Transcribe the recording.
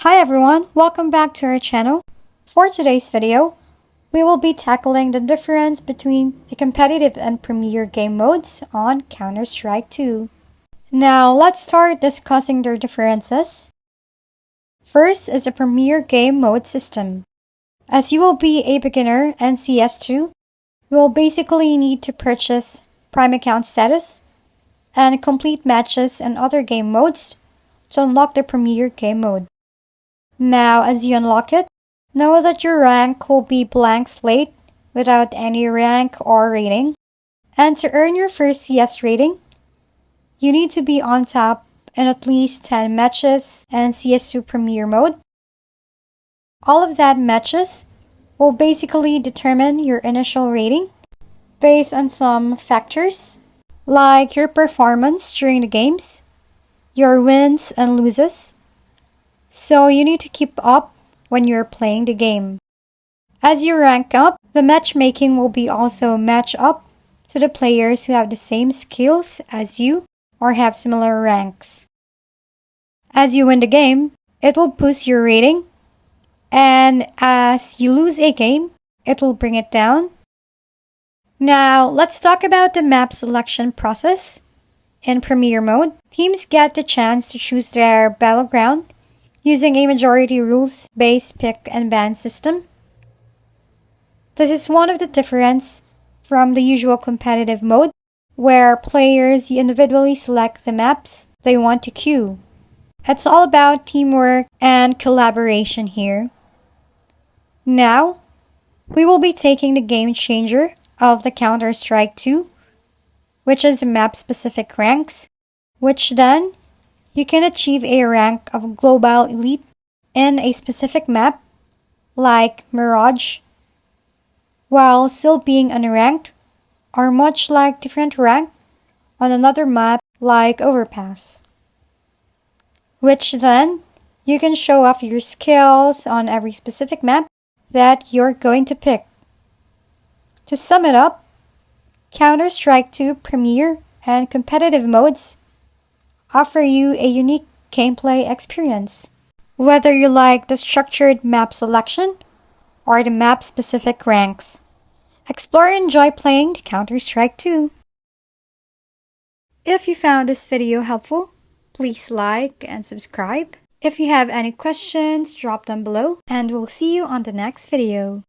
Hi everyone, welcome back to our channel. For today's video, we will be tackling the difference between the competitive and premier game modes on Counter-Strike 2. Now let's start discussing their differences. First is the premier game mode system. As you will be a beginner in CS2, you will basically need to purchase Prime account status and complete matches and other game modes to unlock the premier game mode. Now, as you unlock it, know that your rank will be blank slate without any rank or rating. And to earn your first CS rating, you need to be on top in at least 10 matches in CS2 Premier mode. All of that matches will basically determine your initial rating based on some factors like your performance during the games, your wins and losses. So you need to keep up when you're playing the game. As you rank up, the matchmaking will be also match up to the players who have the same skills as you or have similar ranks. As you win the game, it will boost your rating, and as you lose a game, it will bring it down. Now, let's talk about the map selection process. In Premier mode, teams get the chance to choose their battleground using a majority rules-based pick and ban system. This is one of the difference from the usual competitive mode, where players individually select the maps they want to queue. It's all about teamwork and collaboration here. Now, we will be taking the game changer of the Counter-Strike 2, which is the map-specific ranks, which then you can achieve a rank of Global Elite in a specific map, like Mirage, while still being unranked, or much like different rank on another map like Overpass, which then you can show off your skills on every specific map that you're going to pick. To sum it up, Counter-Strike 2 Premier and competitive modes offer you a unique gameplay experience. Whether you like the structured map selection or the map-specific ranks, explore and enjoy playing Counter-Strike 2. If you found this video helpful, please like and subscribe. If you have any questions, drop them below, and we'll see you on the next video.